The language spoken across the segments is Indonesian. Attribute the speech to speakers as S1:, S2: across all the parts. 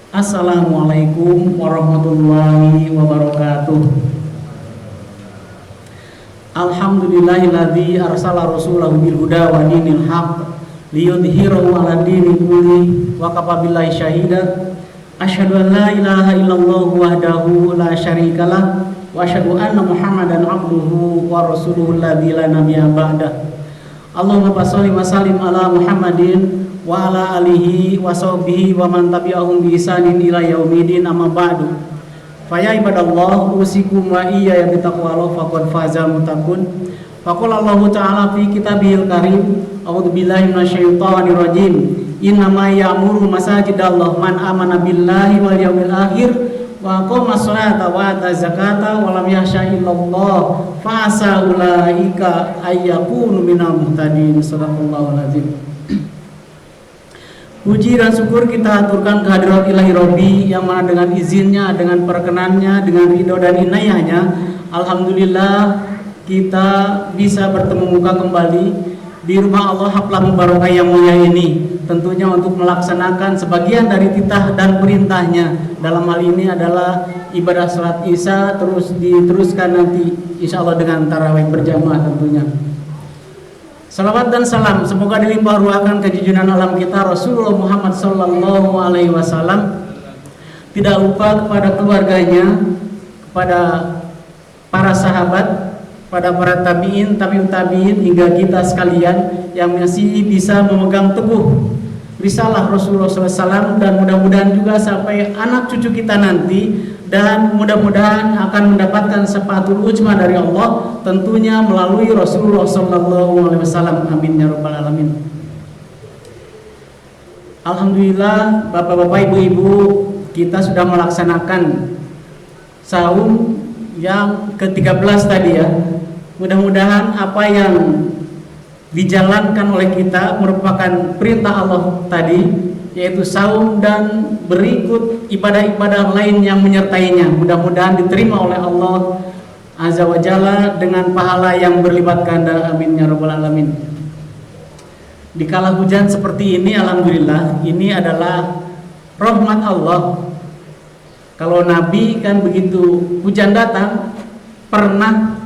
S1: Assalamualaikum warahmatullahi wabarakatuh. Alhamdulillahilladzi arsala rasulahu bil huda wa dinil haqq liyudhhirahu 'ala dini kulli wa kafa billahi syahida. Asyhadu an la ilaha illallah wahdahu la syarikalah wa asyhadu anna Muhammadan abduhu wa rasuluhu alladzi la nabiyya ba'dah. Allahumma shalli wa sallim ala Muhammadin wa ala alihi wa sahbihi wa man tabi'ahum bi ihsanin ila yaumidin, amma ba'du. Fa ya ibadallah, usikum wa iyaya bi taqwallah faqad fazal muttaqun. Faqala Allah ta'ala fi kitabihil karim, a'udzu billahi minasyaitonir rajim. Innama ya'muru masajidallah man amana billahi wal yawmil akhir wa aqama sholata wa ata zakata wa lam yakhsha illallah fa asa ulaika ayyakunu minal muhtadin. Shadaqallahul azim. Puji dan syukur kita aturkan kehadirat Ilahi Robbi yang mana dengan izinnya, dengan perkenannya, dengan ridho dan inayahnya, alhamdulillah kita bisa bertemu muka kembali di rumah Allah Haflah Mubarakah yang mulia ini, tentunya untuk melaksanakan sebagian dari titah dan perintahnya. Dalam hal ini adalah ibadah salat Isya, terus diteruskan nanti insya Allah dengan tarawih berjamaah tentunya. Salawat dan salam semoga dilimpah ruahkan ke junjungan alam kita Rasulullah Muhammad sallallahu alaihi wasallam, tidak lupa kepada keluarganya, kepada para sahabat, pada para tabi'in, tabi'ut tabi'in, hingga kita sekalian yang masih bisa memegang teguh risalah Rasulullah SAW, dan mudah-mudahan juga sampai anak cucu kita nanti, dan mudah-mudahan akan mendapatkan syafaatul uzma dari Allah tentunya melalui Rasulullah SAW. Amin ya rabbal alamin. Alhamdulillah, bapak-bapak, ibu-ibu, kita sudah melaksanakan saum yang ke-13 tadi ya. Mudah-mudahan apa yang dijalankan oleh kita merupakan perintah Allah tadi, yaitu saum dan berikut ibadah-ibadah lain yang menyertainya. Mudah-mudahan diterima oleh Allah Azza wa Jalla dengan pahala yang berlipat ganda. Amin ya rabbal alamin. Di kala hujan seperti ini, alhamdulillah, ini adalah rahmat Allah. Kalau Nabi kan begitu hujan datang, pernah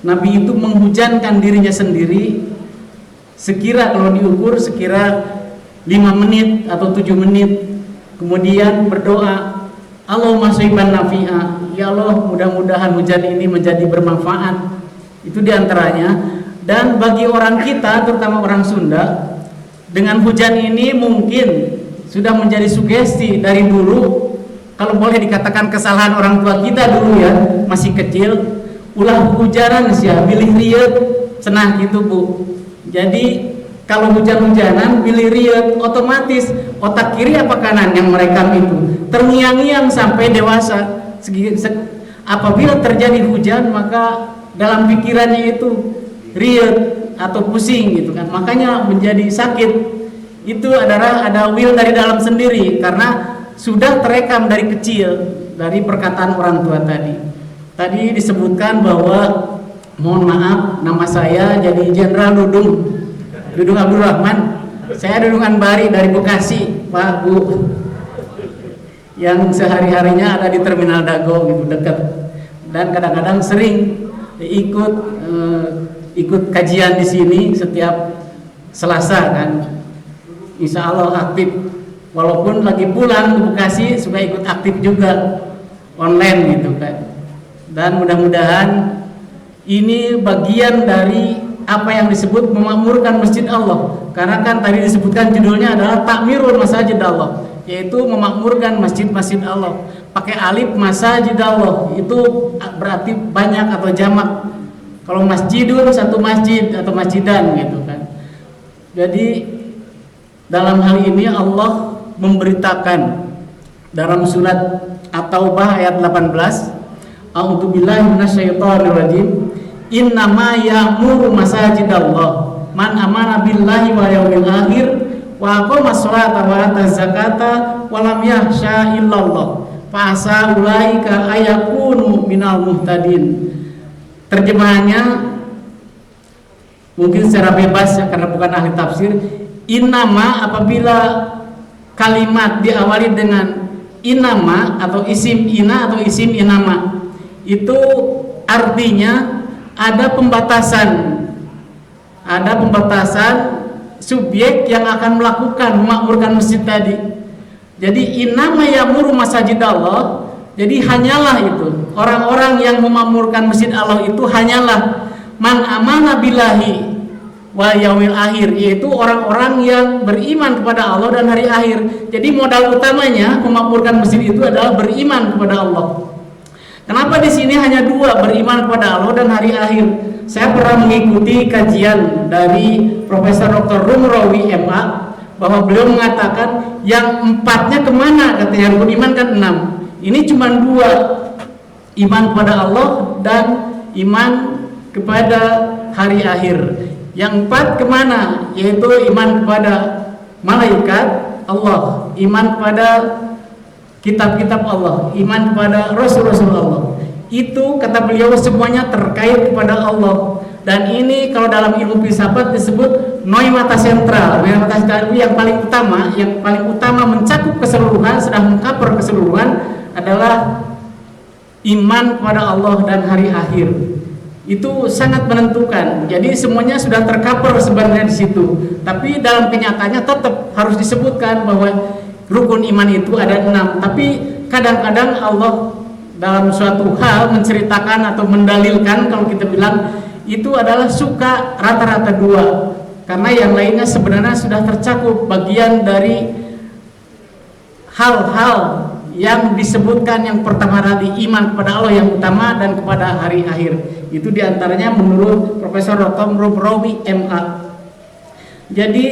S1: Nabi itu menghujankan dirinya sendiri, sekira kalau diukur sekira 5 menit atau 7 menit, kemudian berdoa, Allahumma shayban nafi'a, ya Allah mudah-mudahan hujan ini menjadi bermanfaat. Itu diantaranya. Dan bagi orang kita, terutama orang Sunda, dengan hujan ini mungkin sudah menjadi sugesti dari dulu. Kalau boleh dikatakan kesalahan orang tua kita dulu ya, masih kecil, ulah hujanan sih ya, bilih riet cenah gitu Bu. Jadi kalau hujan-hujanan pilih riet, otomatis otak kiri apa kanan yang merekam itu terngiang-ngiang sampai dewasa. Apabila terjadi hujan, maka dalam pikirannya itu riet atau pusing gitu kan, makanya menjadi sakit. Itu adalah ada will dari dalam sendiri, karena sudah terekam dari kecil dari perkataan orang tua tadi. Tadi disebutkan bahwa, mohon maaf, nama saya jadi Jenderal Dudung Abdurrahman. Saya Dudungan Bari dari Bekasi, Pak Bu, yang sehari-harinya ada di Terminal Dago gitu, dekat. Dan kadang-kadang sering ikut kajian di sini setiap Selasa kan. Insya Allah aktif. Walaupun lagi pulang ke Bekasi suka ikut aktif juga online gitu kan. Dan mudah-mudahan ini bagian dari apa yang disebut memakmurkan masjid Allah, karena kan tadi disebutkan judulnya adalah takmirul masajid Allah, yaitu memakmurkan masjid-masjid Allah. Pakai alif masajid Allah itu berarti banyak atau jamak. Kalau masjidun satu masjid atau masjidan gitu kan. Jadi dalam hal ini Allah memberitakan dalam surat At-Taubah ayat 18, a'udzubillahi minasyaitonirrajim. Innama ya'muru masajidallah man amana billahi wal yawmil akhir wa aqama sholata wa ata zakata wa lam yakhsha illallah fa asa ulaika ayakunu minal muhtadin. Terjemahannya mungkin secara bebas ya, karena bukan ahli tafsir. Innama apabila kalimat diawali dengan inama atau isim ina atau isim inama itu artinya ada pembatasan subjek yang akan melakukan memakmurkan masjid tadi. Jadi inama ya'muru masajid Allah, jadi hanyalah itu orang-orang yang memakmurkan masjid Allah itu hanyalah man amana billahi wal yaumil akhir, yaitu orang-orang yang beriman kepada Allah dan hari akhir. Jadi modal utamanya memakmurkan masjid itu adalah beriman kepada Allah. Kenapa di sini hanya dua, beriman kepada Allah dan hari akhir? Saya pernah mengikuti kajian dari Profesor Dr. Rumrawi MA, bahwa beliau mengatakan yang empatnya kemana, katanya rukun iman kan 6. Ini cuma dua, iman kepada Allah dan iman kepada hari akhir. Yang 4 kemana? Yaitu iman kepada malaikat Allah, iman kepada kitab-kitab Allah, iman kepada Rasul-Rasul Allah. Itu kata beliau semuanya terkait kepada Allah. Dan ini kalau dalam ilmu filsafat disebut noimata sentral. Noimata sentral yang paling utama mencakup keseluruhan, sedang mengcover keseluruhan adalah iman kepada Allah dan hari akhir. Itu sangat menentukan. Jadi semuanya sudah tercover sebenarnya di situ. Tapi dalam kenyataannya tetap harus disebutkan bahwa rukun iman itu ada 6. Tapi kadang-kadang Allah dalam suatu hal menceritakan atau mendalilkan, kalau kita bilang itu adalah suka rata-rata 2. Karena yang lainnya sebenarnya sudah tercakup bagian dari hal-hal yang disebutkan. Yang pertama tadi iman kepada Allah yang utama dan kepada hari akhir. Itu diantaranya menurut Profesor Dr. Rumrawi MA. Jadi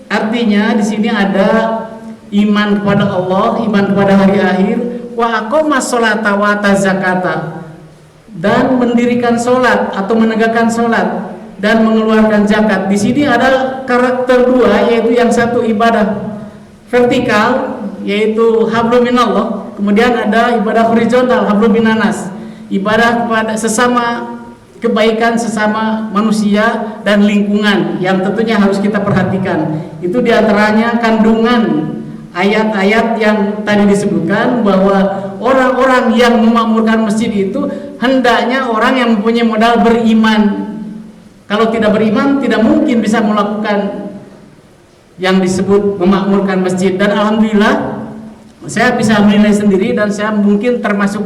S1: artinya di sini ada iman kepada Allah, iman kepada hari akhir, wa aqamas sholata wa zakata, dan mendirikan sholat atau menegakkan sholat dan mengeluarkan zakat. Di sini ada karakter 2, yaitu yang satu ibadah vertikal yaitu hablum minallah, kemudian ada ibadah horizontal hablum minanas, ibadah kepada sesama kebaikan sesama manusia dan lingkungan yang tentunya harus kita perhatikan. Itu diantaranya kandungan ayat-ayat yang tadi disebutkan bahwa orang-orang yang memakmurkan masjid itu hendaknya orang yang mempunyai modal beriman. Kalau tidak beriman tidak mungkin bisa melakukan yang disebut memakmurkan masjid. Dan alhamdulillah saya bisa menilai sendiri, dan saya mungkin termasuk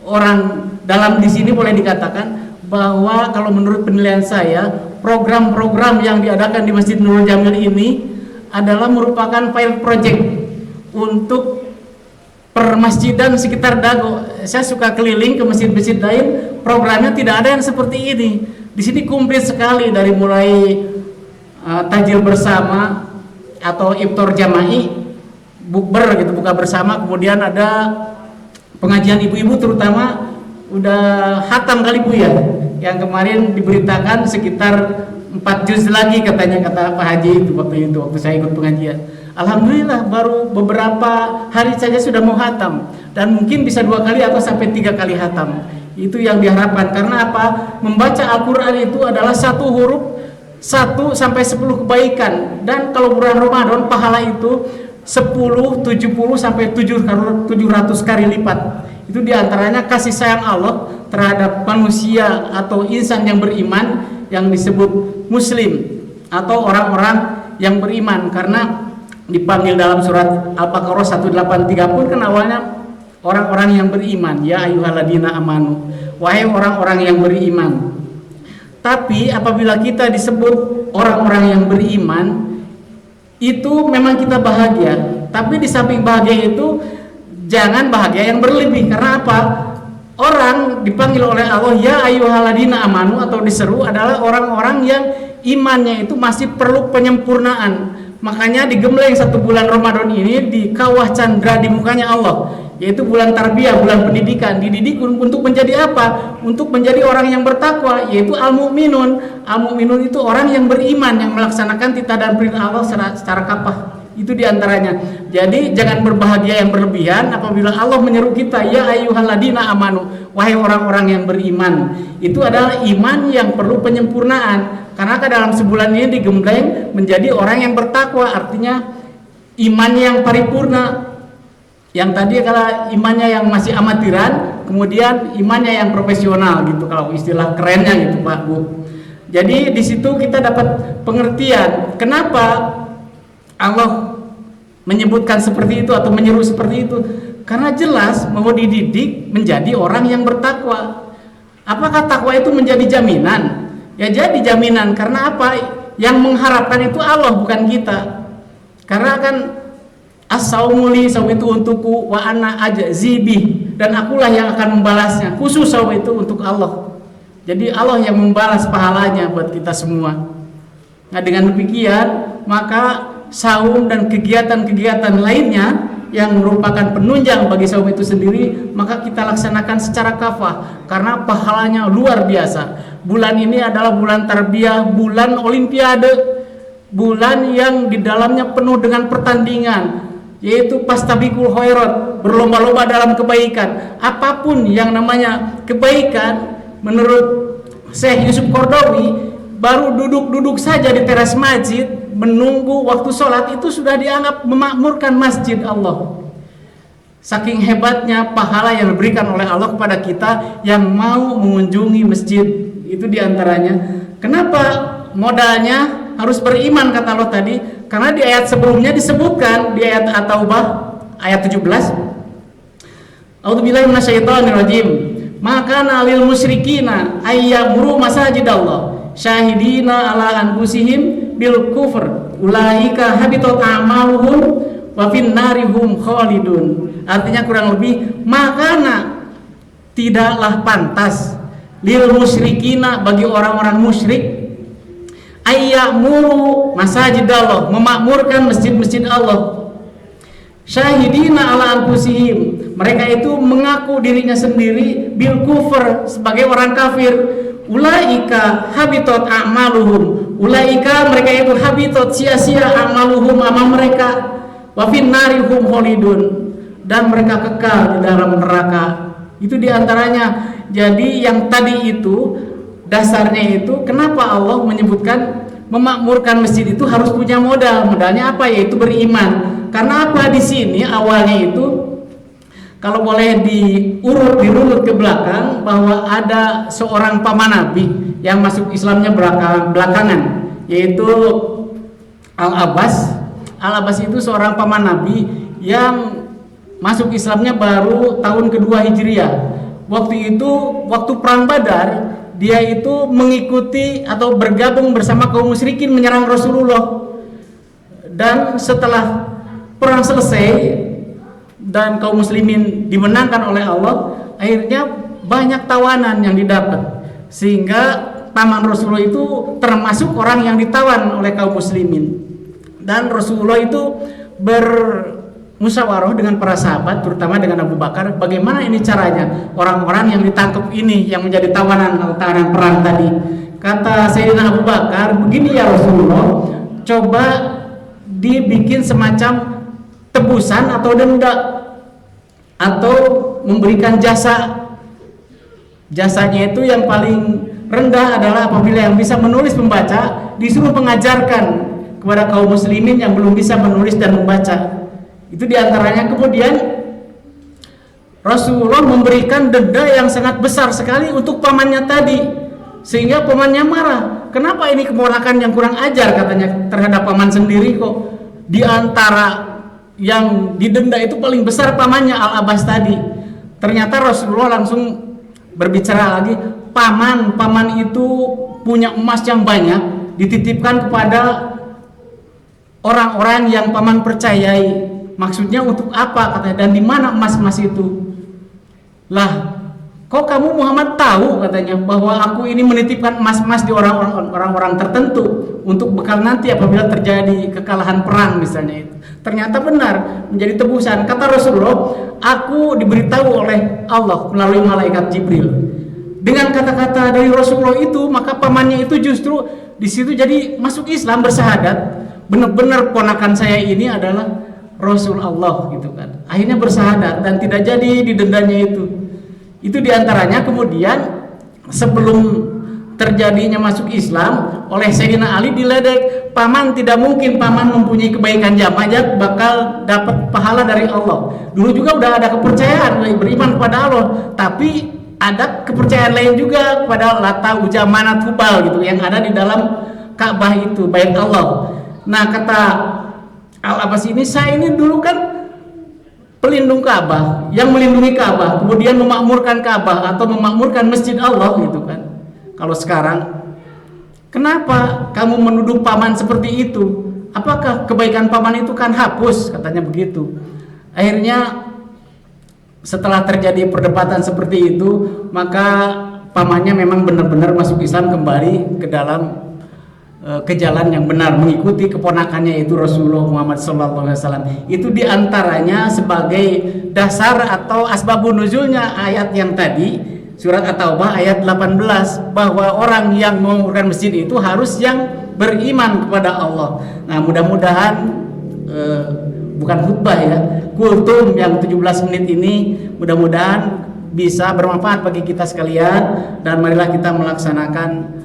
S1: orang dalam di sini boleh dikatakan bahwa kalau menurut penilaian saya, program-program yang diadakan di Masjid Nurul Jamil ini adalah merupakan pilot project untuk permasjidan sekitar Dago. Saya suka keliling ke masjid-masjid lain, programnya tidak ada yang seperti ini. Di sini komplit sekali, dari mulai tajil bersama atau iftar jama'i, bukber gitu, buka bersama, kemudian ada pengajian ibu-ibu terutama. Udah hatam kali Bu ya, yang kemarin diberitakan sekitar 4 juz lagi katanya, kata Pak Haji itu waktu saya ikut pengajian. Alhamdulillah baru beberapa hari saja sudah mau hatam, dan mungkin bisa 2 kali atau sampai 3 kali hatam. Itu yang diharapkan. Karena apa? Membaca Al-Quran itu adalah 1 huruf 1 sampai 10 kebaikan, dan kalau bulan Ramadan pahala itu 10, 70 sampai 700 kali lipat. Itu diantaranya kasih sayang Allah terhadap manusia atau insan yang beriman, yang disebut muslim atau orang-orang yang beriman. Karena dipanggil dalam surat Al-Baqarah 183 pun kan awalnya orang-orang yang beriman, ya ayyuhalladzina amanu, wahai orang-orang yang beriman. Tapi apabila kita disebut orang-orang yang beriman, itu memang kita bahagia. Tapi di samping bahagia itu jangan bahagia yang berlebih. Karena apa? Orang dipanggil oleh Allah ya ayyuhalladzina amanu atau diseru adalah orang-orang yang imannya itu masih perlu penyempurnaan. Makanya digembleng 1 bulan Ramadan ini di kawah candra di mukanya Allah, yaitu bulan tarbiyah, bulan pendidikan. Dididik untuk menjadi apa? Untuk menjadi orang yang bertakwa, yaitu al-mu'minun. Al-mu'minun itu orang yang beriman, yang melaksanakan titah dan perintah Allah secara kapah. Itu diantaranya. Jadi jangan berbahagia yang berlebihan apabila Allah menyeru kita ya ayyuhalladzina amanu, wahai orang-orang yang beriman. Itu adalah iman yang perlu penyempurnaan. Karena dalam sebulan ini digembleng menjadi orang yang bertakwa, artinya iman yang paripurna. Yang tadi kalau imannya yang masih amatiran, kemudian imannya yang profesional gitu kalau istilah kerennya gitu Pak Bu. Jadi di situ kita dapat pengertian kenapa Allah menyebutkan seperti itu atau menyeru seperti itu, karena jelas mau dididik menjadi orang yang bertakwa. Apakah takwa itu menjadi jaminan? Ya jadi jaminan, karena apa? Yang mengharapkan itu Allah, bukan kita. Karena kan as-saumuli, saum itu untukku, wa ana ajzibih, dan akulah yang akan membalasnya. Khusus saum itu untuk Allah. Jadi Allah yang membalas pahalanya buat kita semua. Nah dengan demikian maka saum dan kegiatan-kegiatan lainnya yang merupakan penunjang bagi saum itu sendiri maka kita laksanakan secara kafah karena pahalanya luar biasa. Bulan ini adalah bulan tarbiyah, bulan olimpiade, bulan yang di dalamnya penuh dengan pertandingan, yaitu pastabikul khairat, berlomba-lomba dalam kebaikan. Apapun yang namanya kebaikan, menurut Syekh Yusuf Qaradawi, baru duduk-duduk saja di teras masjid menunggu waktu sholat itu sudah dianggap memakmurkan masjid Allah. Saking hebatnya pahala yang diberikan oleh Allah kepada kita yang mau mengunjungi masjid. Itu diantaranya. Kenapa modalnya harus beriman kata Allah tadi? Karena di ayat sebelumnya disebutkan, di ayat At-Taubah ayat 17, A'udzubillahi minasyaitonirrajim. Maka nalil musyrikina ayyamuru masajidallah syahidina ala anfusihim bil kufr ulaika habitat a'maluhum wa fin narihum khalidun. Artinya kurang lebih, makana tidaklah pantas lil musyrikina, bagi orang-orang musyrik, ayyamuru masajidallah, memakmurkan masjid-masjid Allah, syahidina ala anfusihim, mereka itu mengaku dirinya sendiri, bil kufur, sebagai orang kafir, ulaika habitat a'maluhum, ulaika mereka itu habitat, sia-sia, a'maluhum, amal mereka, wa fin narihum khalidun, dan mereka kekal di dalam neraka. Itu diantaranya. Jadi yang tadi itu dasarnya itu kenapa Allah menyebutkan memakmurkan masjid itu harus punya modal. Modalnya apa? Yaitu beriman. Karena apa? Di sini awalnya itu kalau boleh dirunut ke belakang, bahwa ada seorang paman Nabi yang masuk Islamnya belakangan, yaitu Al-Abbas. Al-Abbas itu seorang paman Nabi yang masuk Islamnya baru tahun kedua Hijriah. Waktu itu, waktu perang Badar, dia itu mengikuti atau bergabung bersama kaum musyrikin menyerang Rasulullah. Dan setelah perang selesai dan kaum muslimin dimenangkan oleh Allah, akhirnya banyak tawanan yang didapat, sehingga paman Rasulullah itu termasuk orang yang ditawan oleh kaum muslimin. Dan Rasulullah itu musyawarah dengan para sahabat, terutama dengan Abu Bakar, bagaimana ini caranya orang-orang yang ditangkap ini, yang menjadi tawanan perang tadi. Kata Sayyidina Abu Bakar, begini ya Rasulullah, coba dibikin semacam tebusan atau denda, atau memberikan jasa. Jasanya itu yang paling rendah adalah apabila yang bisa menulis membaca disuruh mengajarkan kepada kaum muslimin yang belum bisa menulis dan membaca. Itu diantaranya. Kemudian Rasulullah memberikan denda yang sangat besar sekali untuk pamannya tadi, sehingga pamannya marah. Kenapa ini keponakan yang kurang ajar, katanya, terhadap paman sendiri kok. Di antara yang didenda itu paling besar pamannya, Al-Abbas tadi. Ternyata Rasulullah langsung berbicara lagi, paman itu punya emas yang banyak, dititipkan kepada orang-orang yang paman percayai. Maksudnya untuk apa, katanya, dan di mana emas-emas itu? Lah, kok kamu Muhammad tahu, katanya, bahwa aku ini menitipkan emas-emas di orang-orang tertentu untuk bekal nanti apabila terjadi kekalahan perang misalnya itu. Ternyata benar menjadi tebusan. Kata Rasulullah, aku diberitahu oleh Allah melalui malaikat Jibril. Dengan kata-kata dari Rasulullah itu, maka pamannya itu justru di situ jadi masuk Islam, bersahadat. Benar-benar ponakan saya ini adalah Rasul Allah, gitu kan. Akhirnya bersahadat dan tidak jadi didendanya itu. Itu diantaranya. Kemudian sebelum terjadinya masuk Islam oleh Sayyidina Ali diledek, paman tidak mungkin paman mempunyai kebaikan jamaah bakal dapat pahala dari Allah. Dulu juga udah ada kepercayaan beriman kepada Allah, tapi ada kepercayaan lain juga kepada Lata, Uza, Manat, Hubal gitu yang ada di dalam Ka'bah itu, bait Allah. Nah, kata Al-Abbas ini, saya ini dulu kan pelindung Ka'bah, yang melindungi Ka'bah, kemudian memakmurkan Ka'bah atau memakmurkan Masjid Allah gitu kan. Kalau sekarang, kenapa kamu menuduh paman seperti itu? Apakah kebaikan paman itu kan hapus? Katanya begitu. Akhirnya setelah terjadi perdebatan seperti itu, maka pamannya memang benar-benar masuk Islam kembali ke dalam ke jalan yang benar, mengikuti keponakannya itu Rasulullah Muhammad SAW. Itu diantaranya sebagai dasar atau asbabun nuzulnya ayat yang tadi, surat At-Taubah ayat 18, bahwa orang yang membangun masjid itu harus yang beriman kepada Allah. Nah, mudah-mudahan bukan khutbah ya, kultum yang 17 menit ini mudah-mudahan bisa bermanfaat bagi kita sekalian, dan marilah kita melaksanakan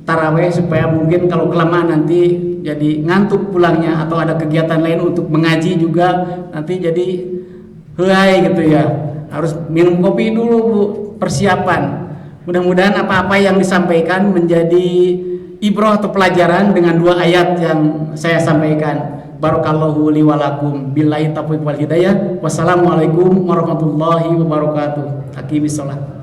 S1: taraweh supaya mungkin kalau kelamaan nanti jadi ngantuk pulangnya atau ada kegiatan lain untuk mengaji juga nanti jadi helai gitu ya. Harus minum kopi dulu Bu, persiapan. Mudah-mudahan apa-apa yang disampaikan menjadi ibrah atau pelajaran dengan dua ayat yang saya sampaikan. Barakallahu li wa lakum, billahi taufiq wal hidayah. Wassalamualaikum warahmatullahi wabarakatuh. Aqimis shalah.